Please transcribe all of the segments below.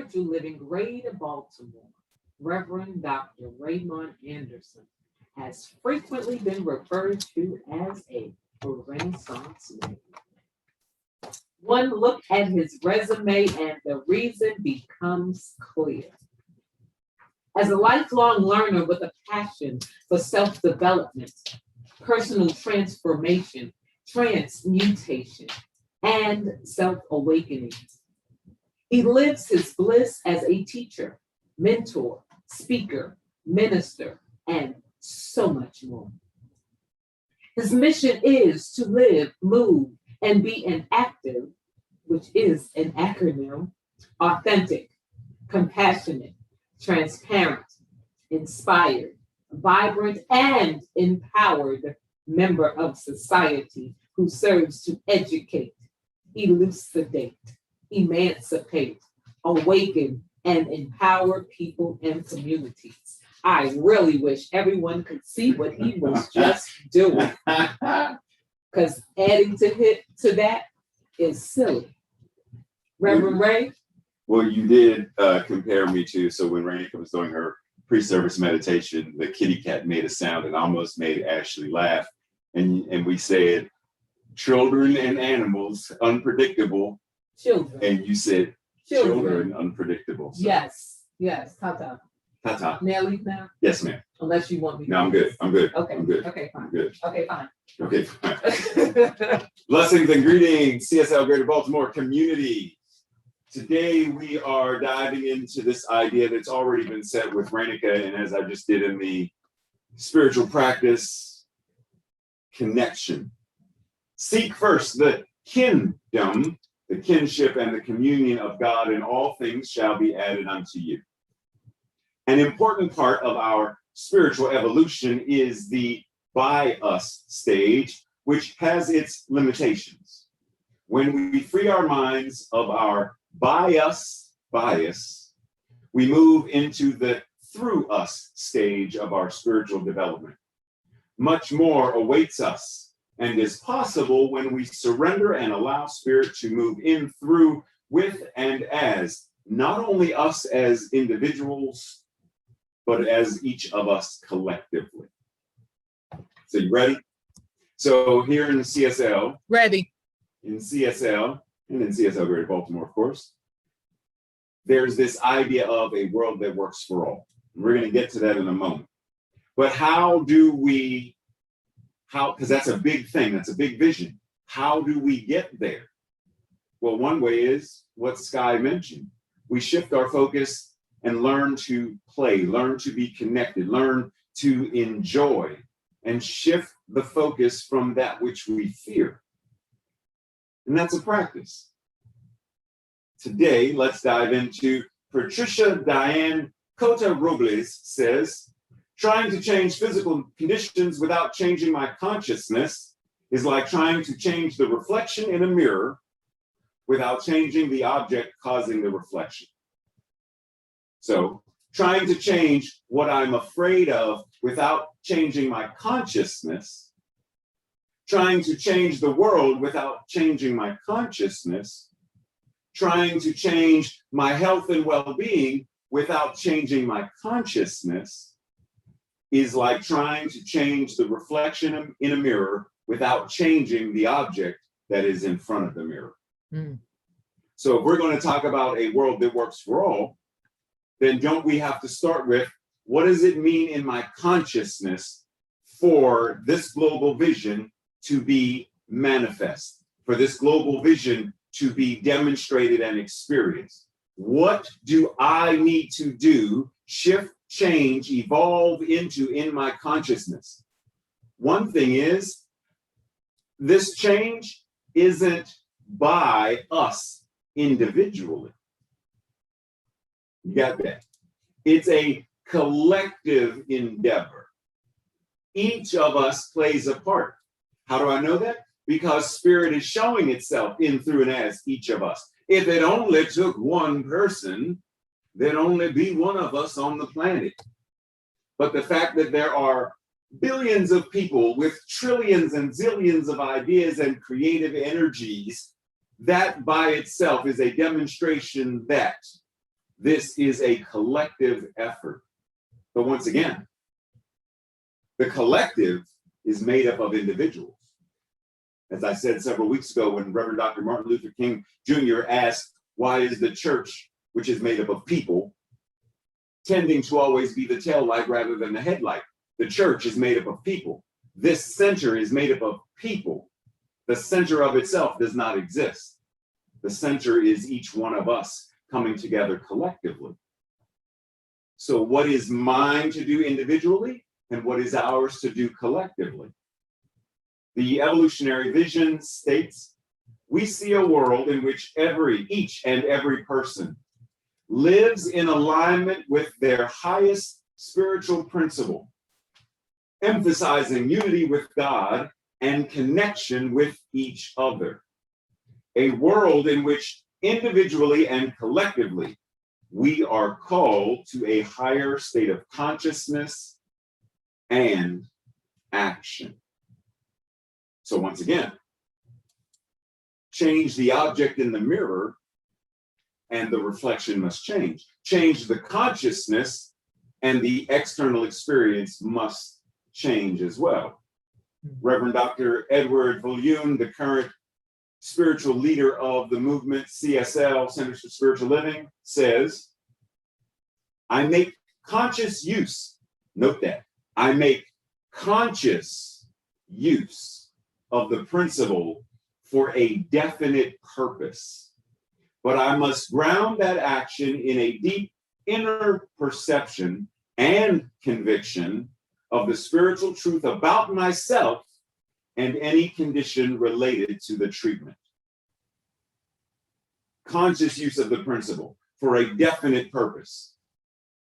spiritual living greater Baltimore, Reverend Dr. Raymont Anderson, has frequently been referred to as a Renaissance man. One look at his resume and the reason becomes clear. As a lifelong learner with a passion for self-development, personal transformation, transmutation, and self-awakening, he lives his bliss as a teacher, mentor, speaker, minister, and so much more. His mission is to live, move, and be an active, which is an acronym, authentic, compassionate, transparent, inspired, vibrant, and empowered member of society who serves to educate, elucidate, emancipate, awaken, and empower people and communities. I really wish everyone could see what he was just doing, because adding to that is silly. Reverend Ray? Well, you did compare me to, so when Rainey was doing her pre-service meditation, the kitty cat made a sound and almost made Ashlee laugh. And we said, children and animals, unpredictable. Children. And you said, children unpredictable. So. Yes, ta-ta. Ta-ta. May I leave now? Yes, ma'am. Unless you want me to. No, I'm good. Okay. I'm good. Okay, fine. I'm good. Okay, fine. Okay, fine. Blessings and greetings, CSL Greater Baltimore community. Today we are diving into this idea that's already been set with Ranica, and as I just did in the spiritual practice, connection. Seek first the kingdom, the kinship and the communion of God, and all things shall be added unto you. An important part of our spiritual evolution is the by us stage, which has its limitations. When we free our minds of our by us bias, we move into the through us stage of our spiritual development. Much more awaits us and is possible when we surrender and allow Spirit to move in, through, with, and as not only us as individuals, but as each of us collectively. So you ready? So here in CSL. Ready. In CSL, and in CSL Greater Baltimore, of course, there's this idea of a world that works for all. We're going to get to that in a moment. But how do we, because that's a big thing, that's a big vision. How do we get there? Well, one way is what Sky mentioned. We shift our focus and learn to play, learn to be connected, learn to enjoy, and shift the focus from that which we fear. And that's a practice. Today, let's dive into Patricia Diane Cota Robles says, trying to change physical conditions without changing my consciousness is like trying to change the reflection in a mirror without changing the object causing the reflection. So, trying to change what I'm afraid of without changing my consciousness, trying to change the world without changing my consciousness, trying to change my health and well-being without changing my consciousness is like trying to change the reflection in a mirror without changing the object that is in front of the mirror. Mm. So if we're going to talk about a world that works for all, then don't we have to start with, what does it mean in my consciousness for this global vision to be manifest, for this global vision to be demonstrated and experienced? What do I need to do, shift, change, evolve into in my consciousness? One thing is, this change isn't by us individually. You got that? It's a collective endeavor. Each of us plays a part. How do I know that? Because Spirit is showing itself in, through, and as each of us. If it only took one person, there'd only be one of us on the planet. But the fact that there are billions of people with trillions and zillions of ideas and creative energies, that by itself is a demonstration that This is a collective effort. But once again, the collective is made up of individuals. As I said several weeks ago, when Reverend Dr. Martin Luther King Jr. asked, why is the church, which is made up of people, tending to always be the tail light rather than the headlight? The church is made up of people. This center is made up of people. The center of itself does not exist. The center is each one of us coming together collectively. So what is mine to do individually and what is ours to do collectively? The evolutionary vision states, we see a world in which each and every person lives in alignment with their highest spiritual principle, emphasizing unity with God and connection with each other. A world in which individually and collectively, we are called to a higher state of consciousness and action. So once again, change the object in the mirror and the reflection must change. Change the consciousness and the external experience must change as well. Reverend Dr. Edward Volune, the current spiritual leader of the movement CSL, Centers for Spiritual Living, says, I make conscious use, note that, I make conscious use of the principle for a definite purpose, but I must ground that action in a deep inner perception and conviction of the spiritual truth about myself and any condition related to the treatment. Conscious use of the principle for a definite purpose.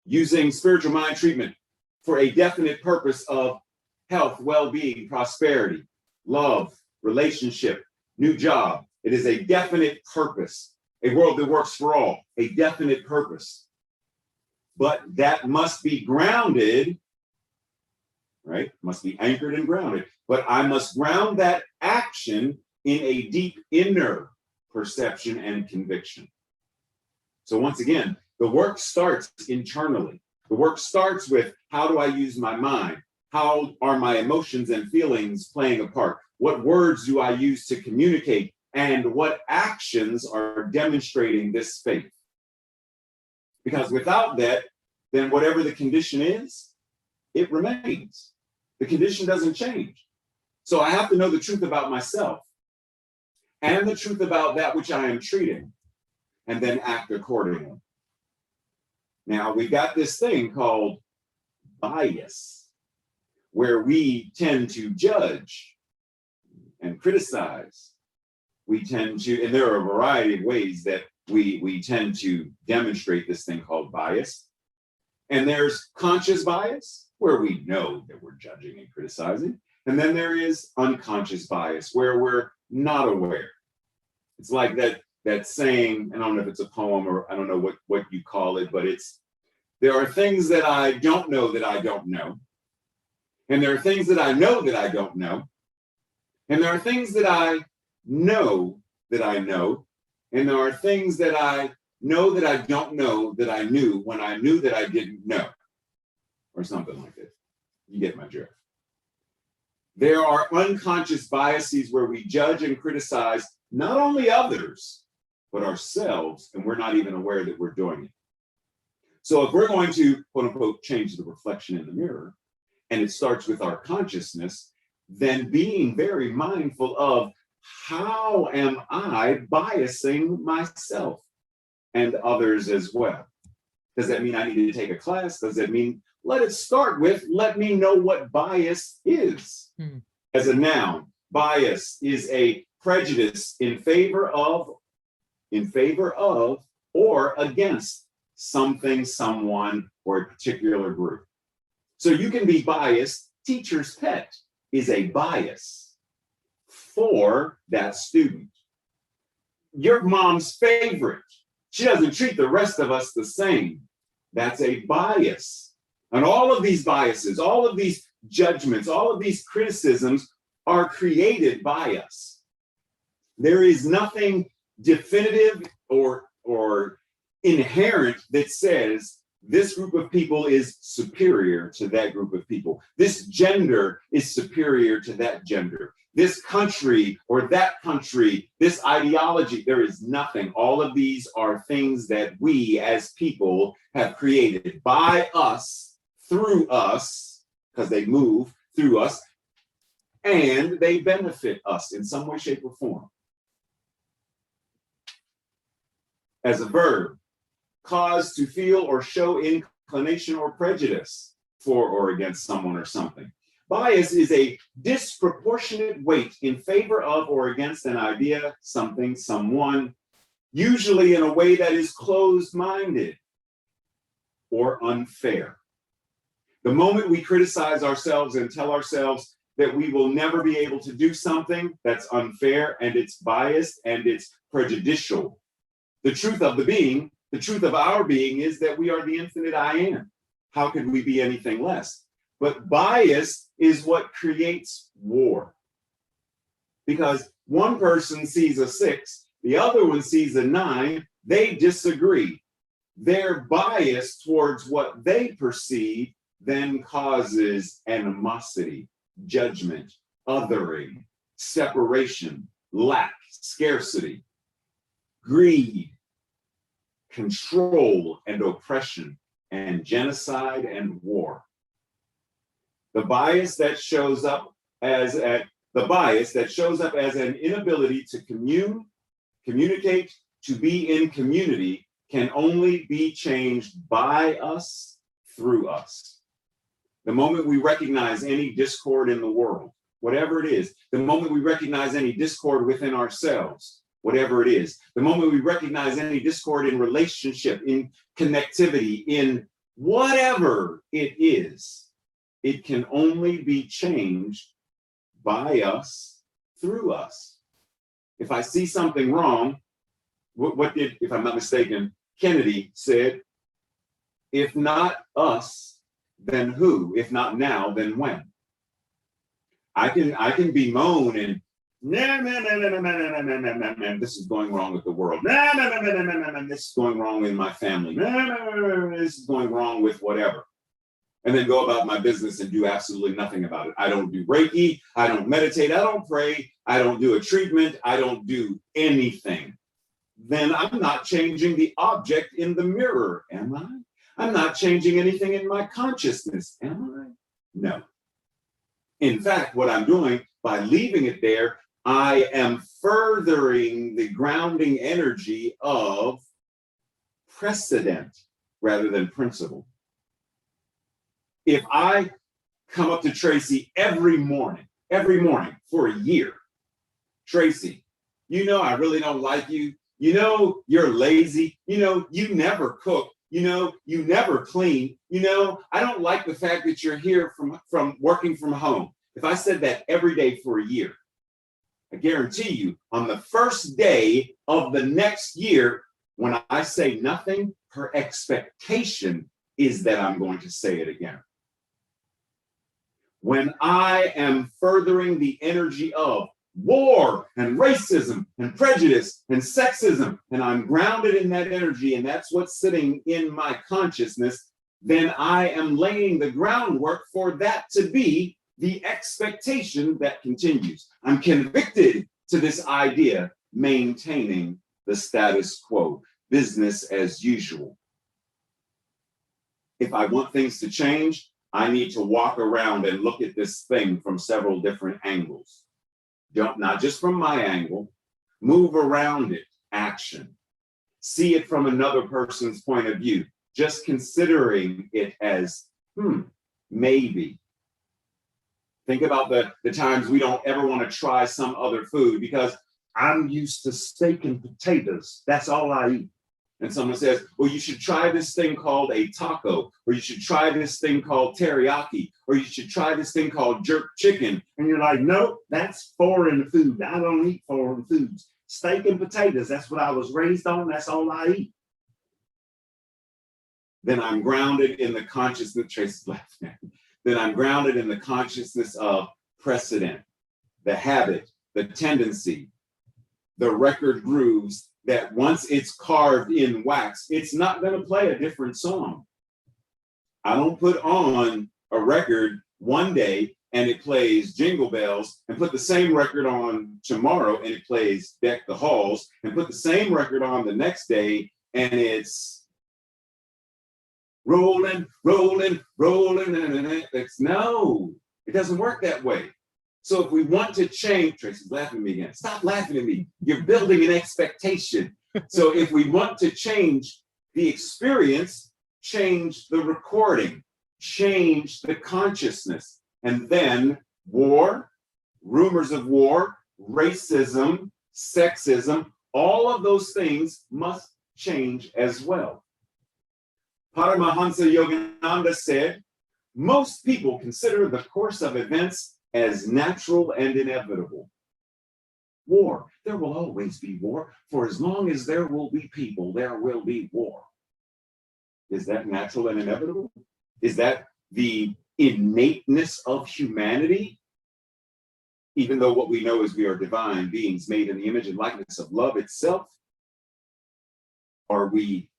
Using spiritual mind treatment for a definite purpose of health, well-being, prosperity, love, relationship, new job. It is a definite purpose, a world that works for all, a definite purpose. But that must be grounded, right? Must be anchored and grounded. But I must ground that action in a deep inner perception and conviction. So once again, the work starts internally. The work starts with, how do I use my mind? How are my emotions and feelings playing a part? What words do I use to communicate? And what actions are demonstrating this faith? Because without that, then whatever the condition is, it remains. The condition doesn't change. So I have to know the truth about myself and the truth about that which I am treating, and then act accordingly. Now, we got this thing called bias, where we tend to judge and criticize. We tend to, and there are a variety of ways that we tend to demonstrate this thing called bias. And there's conscious bias, where we know that we're judging and criticizing. And then there is unconscious bias, where we're not aware. It's like that saying, and I don't know if it's a poem or I don't know what you call it, but it's, there are things that I don't know that I don't know. And there are things that I know that I don't know. And there are things that I know that I know. And there are things that I know that I don't know that I knew when I knew that I didn't know. Or something like that. You get my drift. There are unconscious biases where we judge and criticize not only others, but ourselves, and we're not even aware that we're doing it. So if we're going to, quote unquote, change the reflection in the mirror, and it starts with our consciousness, then being very mindful of, how am I biasing myself and others as well? Does that mean I need to take a class? Does that mean, let it start with, let me know what bias is. As a noun, bias is a prejudice in favor of, or against something, someone, or a particular group. So you can be biased. Teacher's pet is a bias for that student. Your mom's favorite, she doesn't treat the rest of us the same. That's a bias. And all of these biases, all of these judgments, all of these criticisms are created by us. There is nothing definitive or inherent that says this group of people is superior to that group of people. This gender is superior to that gender. This country or that country, this ideology, there is nothing. All of these are things that we as people have created by us, through us, because they move through us, and they benefit us in some way, shape, or form. As a verb, cause to feel or show inclination or prejudice for or against someone or something. Bias is a disproportionate weight in favor of or against an idea, something, someone, usually in a way that is closed-minded or unfair. The moment we criticize ourselves and tell ourselves that we will never be able to do something that's unfair and it's biased and it's prejudicial, the truth of the truth of our being is that we are the infinite I am. How could we be anything less? But bias is what creates war. Because one person sees a 6, the other one sees a 9, they disagree. Their bias towards what they perceive then causes animosity, judgment, othering, separation, lack, scarcity, greed, control and oppression, and genocide and war. The bias that shows up as an inability to communicate, to be in community, can only be changed by us, through us. The moment we recognize any discord in the world, whatever it is, the moment we recognize any discord within ourselves, whatever it is, the moment we recognize any discord in relationship, in connectivity, in whatever it is, it can only be changed by us, through us. If I see something wrong, what did, if I'm not mistaken, Kennedy said, if not us, then who? If not now, then when? I can bemoan and this is going wrong with the world. This is going wrong in my family. This is going wrong with whatever. And then go about my business and do absolutely nothing about it. I don't do Reiki, I don't meditate, I don't pray, I don't do a treatment, I don't do anything. Then I'm not changing the object in the mirror, am I? I'm not changing anything in my consciousness, am I? No. In fact, what I'm doing by leaving it there, I am furthering the grounding energy of precedent rather than principle. If I come up to Tracy every morning for a year, Tracy, you know I really don't like you. You know you're lazy. You know you never cook. You know you never clean. You know I don't like the fact that you're here from working from home. If I said that every day for a year, I guarantee you on the first day of the next year, when I say nothing, her expectation is that I'm going to say it again. When I am furthering the energy of war and racism and prejudice and sexism, and I'm grounded in that energy, and that's what's sitting in my consciousness, then I am laying the groundwork for that to be the expectation that continues. I'm convicted to this idea, maintaining the status quo, business as usual. If I want things to change, I need to walk around and look at this thing from several different angles. Not just from my angle, move around it, action. See it from another person's point of view, just considering it as, maybe. Think about the times we don't ever want to try some other food because I'm used to steak and potatoes. That's all I eat. And someone says, well, you should try this thing called a taco, or you should try this thing called teriyaki, or you should try this thing called jerk chicken. And you're like, nope, that's foreign food. I don't eat foreign foods. Steak and potatoes, that's what I was raised on. That's all I eat. Then I'm grounded in the consciousness, Tracy's laughing at me. Then I'm grounded in the consciousness of precedent, the habit, the tendency, the record grooves that once it's carved in wax, it's not going to play a different song. I don't put on a record one day and it plays Jingle Bells, and put the same record on tomorrow and it plays Deck the Halls, and put the same record on the next day and it's rolling, rolling, rolling. It's no, it doesn't work that way. So if we want to change, Tracy's laughing at me again. Stop laughing at me. You're building an expectation. So if we want to change the experience, change the recording, change the consciousness, and then war, rumors of war, racism, sexism, all of those things must change as well. Paramahansa Yogananda said, most people consider the course of events as natural and inevitable. War, there will always be war. For as long as there will be people, there will be war. Is that natural and inevitable? Is that the innateness of humanity? Even though what we know is we are divine beings made in the image and likeness of love itself? Are we,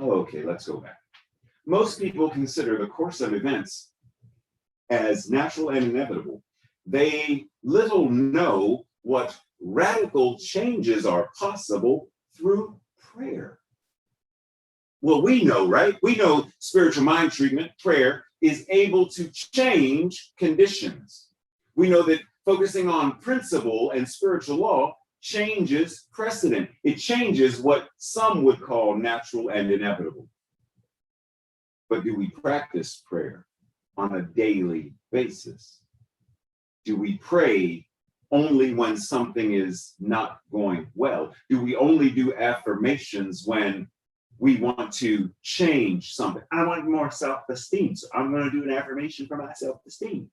okay, let's go back. Most people consider the course of events as natural and inevitable. They little know what radical changes are possible through prayer. Well, we know, right? We know spiritual mind treatment, prayer, is able to change conditions. We know that focusing on principle and spiritual law changes precedent. It changes what some would call natural and inevitable. But do we practice prayer on a daily basis? Do we pray only when something is not going well? Do we only do affirmations when we want to change something? I want more self-esteem, so I'm going to do an affirmation for my self-esteem.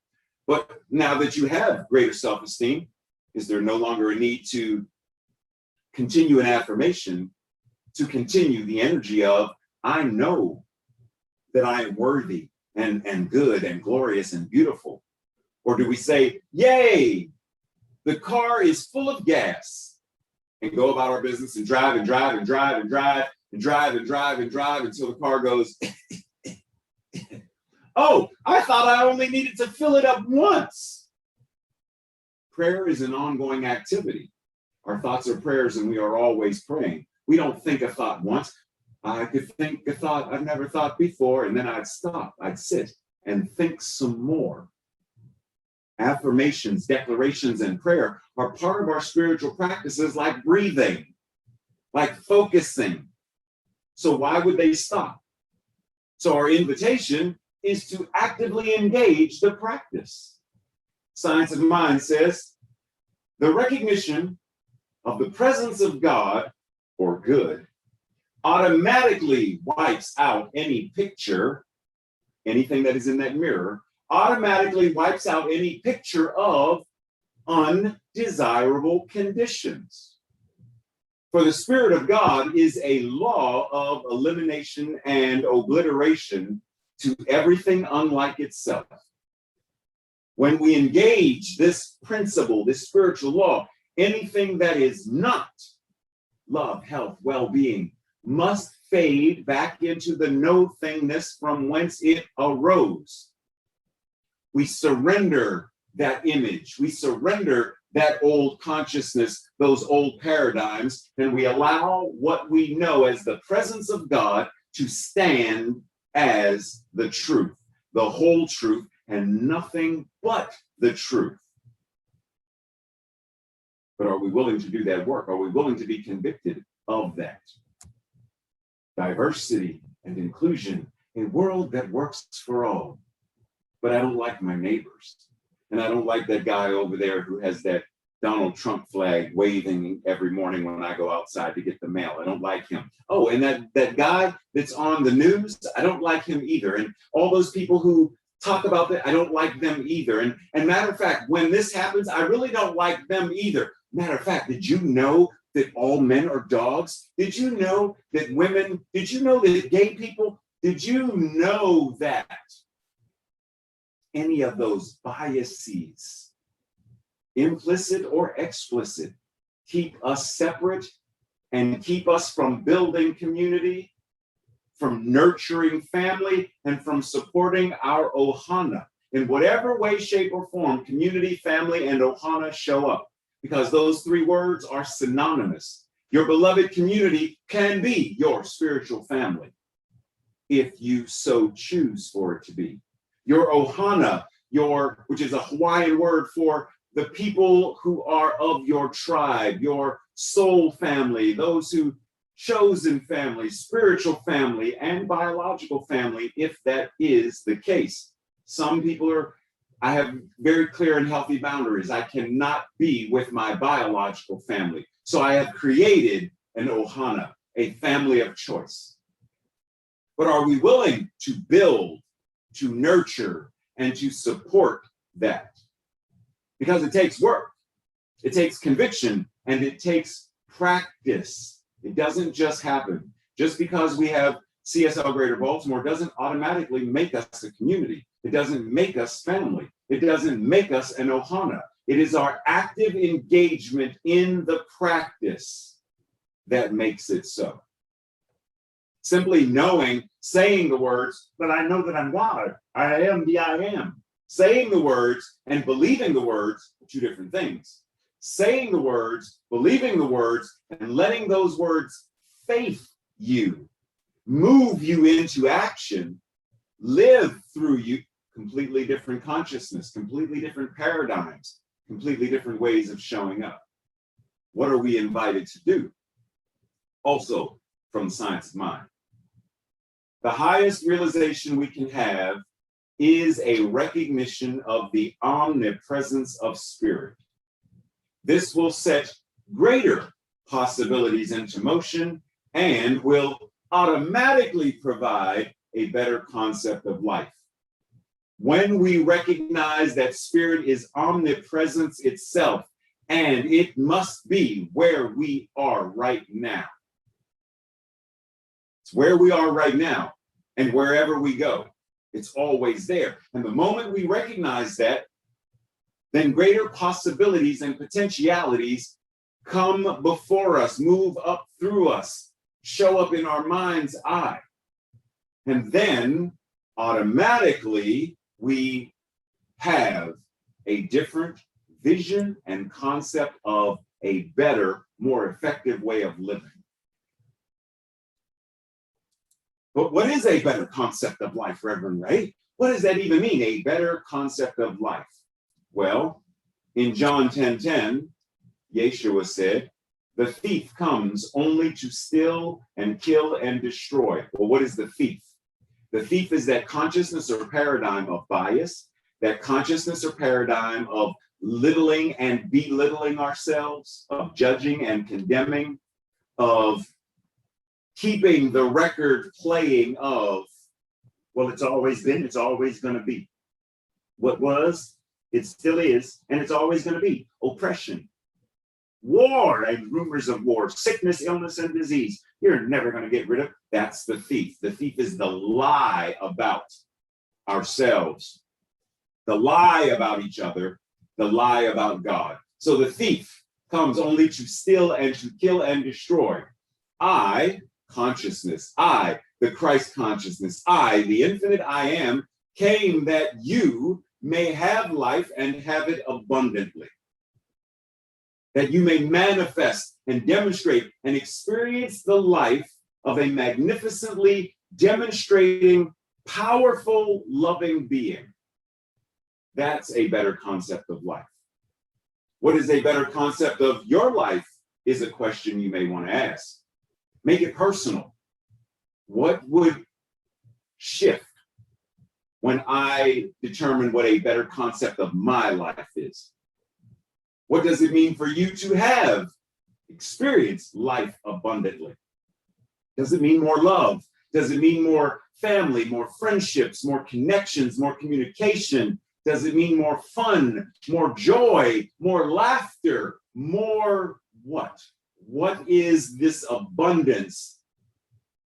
But now that you have greater self-esteem, is there no longer a need to continue an affirmation, to continue the energy of, I know that I am worthy and good and glorious and beautiful? Or do we say, yay, the car is full of gas, and go about our business and drive and drive and drive and drive and drive and drive and drive until the car goes, oh, I thought I only needed to fill it up once. Prayer is an ongoing activity. Our thoughts are prayers, and we are always praying. We don't think a thought once. I could think a thought I've never thought before, and then I'd stop, I'd sit and think some more. Affirmations, declarations, and prayer are part of our spiritual practices, like breathing, like focusing. So why would they stop? So our invitation is to actively engage the practice. Science of Mind says, the recognition of the presence of God, or good, automatically wipes out any picture, anything that is in that mirror, automatically wipes out any picture of undesirable conditions. For the Spirit of God is a law of elimination and obliteration to everything unlike itself. When we engage this principle, this spiritual law, anything that is not love, health, well-being must fade back into the no-thingness from whence it arose. We surrender that image. We surrender that old consciousness, those old paradigms, and we allow what we know as the presence of God to stand as the truth, the whole truth, and nothing but the truth. But are we willing to do that work? Are we willing to be convicted of that? Diversity and inclusion, a world that works for all. But I don't like my neighbors. And I don't like that guy over there who has that Donald Trump flag waving every morning when I go outside to get the mail. I don't like him. Oh, and that guy that's on the news, I don't like him either. And all those people who talk about that, I don't like them either. And matter of fact, when this happens, I really don't like them either. Matter of fact, did you know that all men are dogs? Did you know that women, did you know that gay people, did you know that any of those biases, implicit or explicit, keep us separate and keep us from building community, from nurturing family, and from supporting our ohana. In whatever way, shape, or form, community, family, and ohana show up, because those three words are synonymous. Your beloved community can be your spiritual family, if you so choose for it to be. Your ohana, which is a Hawaiian word for the people who are of your tribe, your soul family, those who chosen family, spiritual family, and biological family, if that is the case. Some people I have very clear and healthy boundaries. I cannot be with my biological family. So I have created an ohana, a family of choice. But are we willing to build, to nurture, and to support that? Because it takes work, it takes conviction, and it takes practice. It doesn't just happen. Just because we have CSL Greater Baltimore doesn't automatically make us a community. It doesn't make us family. It doesn't make us an ohana. It is our active engagement in the practice that makes it so. Simply saying the words, but I know that I'm God. I am the I am. Saying the words and believing the words are two different things. Saying the words, believing the words, and letting those words faith you, move you into action, live through you, completely different consciousness, completely different paradigms, completely different ways of showing up. What are we invited to do? Also, from the science of mind. The highest realization we can have is a recognition of the omnipresence of spirit. This will set greater possibilities into motion and will automatically provide a better concept of life. When we recognize that spirit is omnipresence itself, and it must be where we are right now. It's where we are right now, and wherever we go, it's always there. And the moment we recognize that, then greater possibilities and potentialities come before us, move up through us, show up in our mind's eye. And then automatically we have a different vision and concept of a better, more effective way of living. But what is a better concept of life, Reverend Ray? What does that even mean, a better concept of life? Well, in John 10:10, Yeshua said, the thief comes only to steal and kill and destroy. Well, what is the thief? The thief is that consciousness or paradigm of bias, that consciousness or paradigm of littling and belittling ourselves, of judging and condemning, of keeping the record playing of, well, it's always been, it's always going to be. What was, it still is, and it's always going to be. Oppression, war and rumors of war, sickness, illness, and disease. You're never going to get rid of. That's the thief. The thief is the lie about ourselves, the lie about each other, the lie about God. So the thief comes only to steal and to kill and destroy. I, consciousness, I, the Christ consciousness, I, the infinite I am, came that you may have life and have it abundantly. That you may manifest and demonstrate and experience the life of a magnificently demonstrating, powerful, loving being. That's a better concept of life. What is a better concept of your life is a question you may want to ask. Make it personal. What would shift when I determine what a better concept of my life is? What does it mean for you to have experienced life abundantly? Does it mean more love? Does it mean more family, more friendships, more connections, more communication? Does it mean more fun, more joy, more laughter, more what? What is this abundance?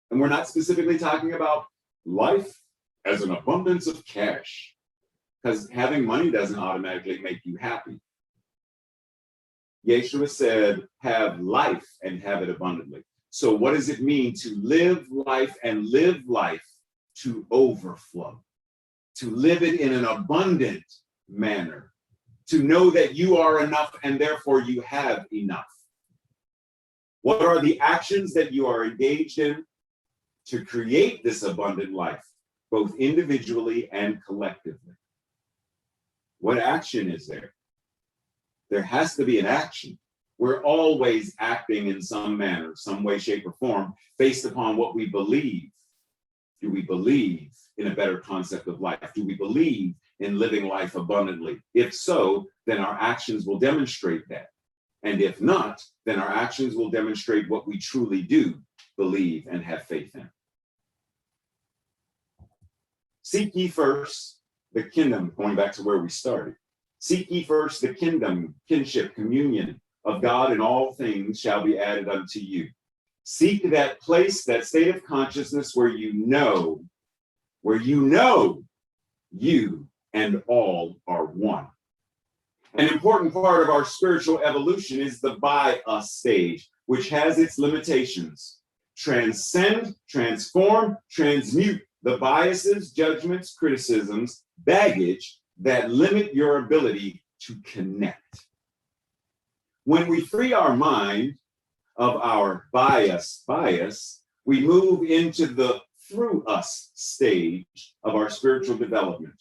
And we're not specifically talking about life as an abundance of cash, because having money doesn't automatically make you happy. Yeshua said, have life and have it abundantly. So what does it mean to live life and live life to overflow? To live it in an abundant manner, to know that you are enough and therefore you have enough. What are the actions that you are engaged in to create this abundant life, both individually and collectively? What action is there? There has to be an action. We're always acting in some manner, some way, shape, or form, based upon what we believe. Do we believe in a better concept of life? Do we believe in living life abundantly? If so, then our actions will demonstrate that. And if not, then our actions will demonstrate what we truly do believe and have faith in. Seek ye first the kingdom, going back to where we started. Seek ye first the kingdom, kinship, communion of God, and all things shall be added unto you. Seek that place, that state of consciousness where you know you and all are one. An important part of our spiritual evolution is the by us stage, which has its limitations. Transcend, transform, transmute the biases, judgments, criticisms, baggage that limit your ability to connect. When we free our mind of our bias, we move into the through us stage of our spiritual development.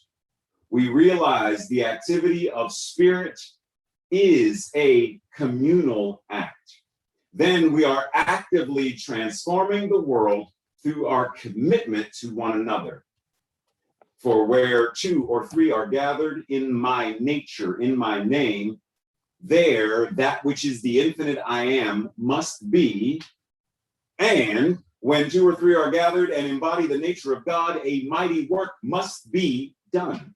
We realize the activity of spirit is a communal act. Then we are actively transforming the world through our commitment to one another. For where two or three are gathered in my nature, in my name, there that which is the infinite I am must be. And when two or three are gathered and embody the nature of God, a mighty work must be done.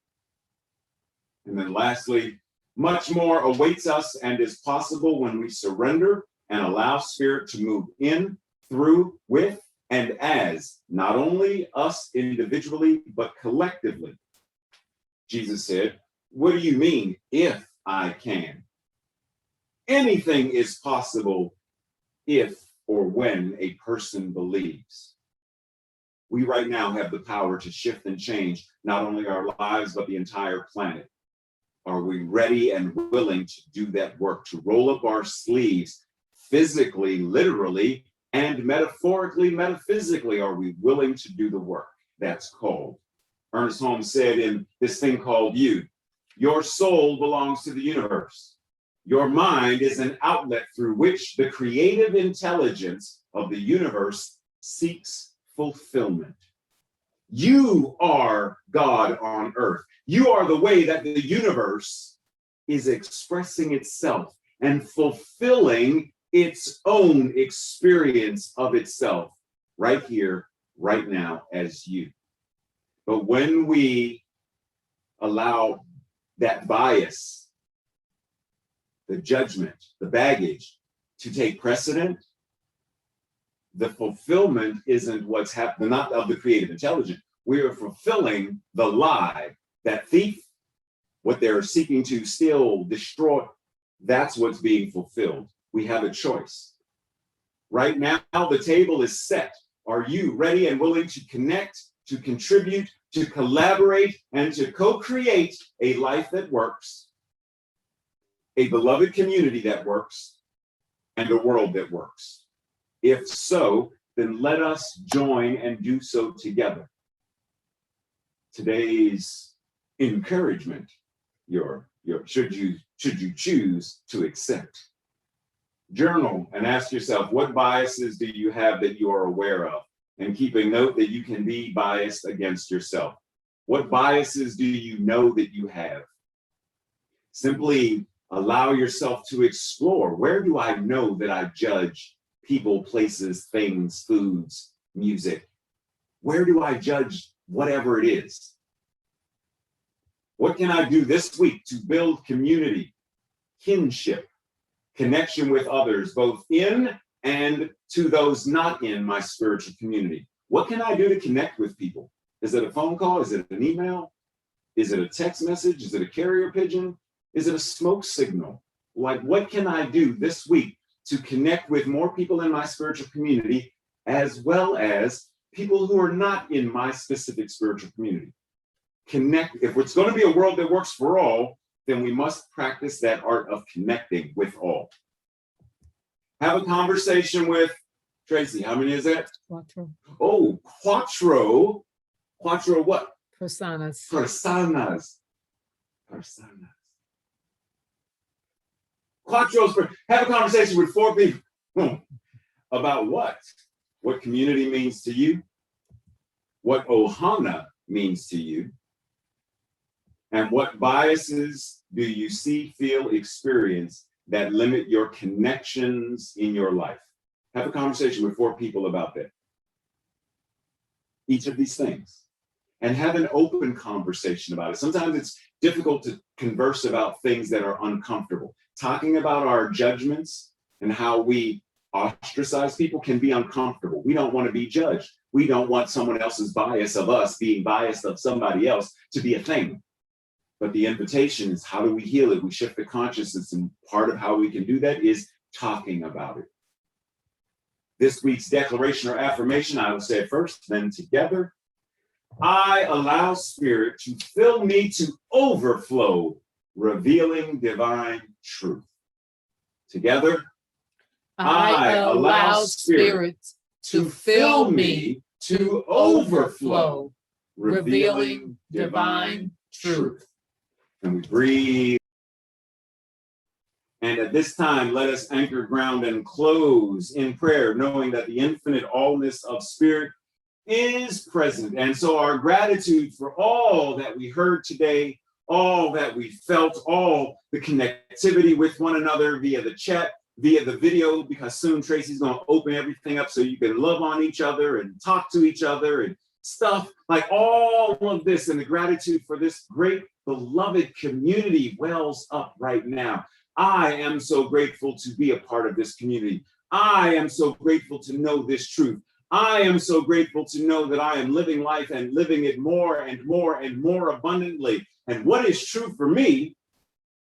And then lastly, much more awaits us and is possible when we surrender and allow spirit to move in, through, with, and as not only us individually, but collectively. Jesus said, what do you mean, if I can? Anything is possible if or when a person believes. We right now have the power to shift and change not only our lives, but the entire planet. Are we ready and willing to do that work, to roll up our sleeves physically, literally, and metaphorically, metaphysically? Are we willing to do the work that's called? Ernest Holmes said in this thing called you, your soul belongs to the universe. Your mind is an outlet through which the creative intelligence of the universe seeks fulfillment. You are God on earth. You are the way that the universe is expressing itself and fulfilling its own experience of itself right here, right now, as you. But when we allow that bias, the judgment, the baggage to take precedent, the fulfillment isn't what's happening, not of the creative intelligence. We are fulfilling the lie, that thief, what they're seeking to steal, destroy, that's what's being fulfilled. We have a choice. Right now, the table is set. Are you ready and willing to connect, to contribute, to collaborate, and to co-create a life that works, a beloved community that works, and a world that works? If so, then let us join and do so together. Today's encouragement, should you choose to accept. Journal and ask yourself, what biases do you have that you are aware of? And keep a note that you can be biased against yourself. What biases do you know that you have? Simply allow yourself to explore. Where do I know that I judge people, places, things, foods, music? Where do I judge whatever it is? What can I do this week to build community, kinship, connection with others, both in and to those not in my spiritual community? What can I do to connect with people? Is it a phone call? Is it an email? Is it a text message? Is it a carrier pigeon? Is it a smoke signal? Like, what can I do this week to connect with more people in my spiritual community, as well as people who are not in my specific spiritual community? Connect. If it's going to be a world that works for all, then we must practice that art of connecting with all. Have a conversation with Tracy. How many is that? Quattro. Oh, quattro. Quattro what? Personas. Personas. Personas. Quattros. Have a conversation with 4 people. About what? What community means to you? What ohana means to you? And what biases do you see, feel, experience that limit your connections in your life? Have a conversation with 4 people about that. Each of these things. And have an open conversation about it. Sometimes it's difficult to converse about things that are uncomfortable. Talking about our judgments and how we ostracize people can be uncomfortable. We don't want to be judged. We don't want someone else's bias of us being biased of somebody else to be a thing. But the invitation is, how do we heal it? We shift the consciousness, and part of how we can do that is talking about it. This week's declaration or affirmation, I will say it first, then together. I allow Spirit to fill me to overflow, revealing divine truth. Together. I allow Spirit to fill me to overflow, revealing divine truth. And we breathe. And at this time, let us anchor ground and close in prayer, knowing that the infinite allness of Spirit is present. And so our gratitude for all that we heard today, all that we felt, all the connectivity with one another via the chat, via the video, because soon Tracy's going to open everything up so you can love on each other and talk to each other and stuff like all of this. And the gratitude for this great beloved community wells up right now. I am so grateful to be a part of this community. I am so grateful to know this truth. I am so grateful to know that I am living life and living it more and more and more abundantly. And what is true for me,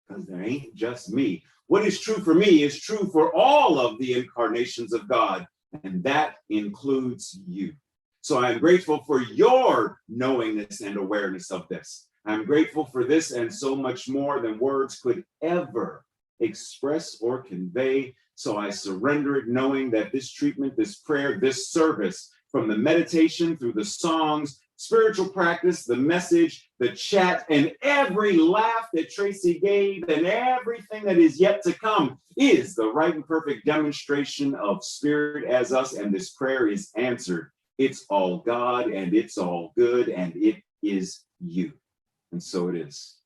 because there ain't just me, what is true for me is true for all of the incarnations of God, and that includes you. So I'm grateful for your knowingness and awareness of this. I'm grateful for this and so much more than words could ever express or convey. So I surrender it, knowing that this treatment, this prayer, this service, from the meditation through the songs, spiritual practice, the message, the chat, and every laugh that Tracy gave, and everything that is yet to come, is the right and perfect demonstration of Spirit as us. And this prayer is answered. It's all God, and it's all good, and it is you. And so it is.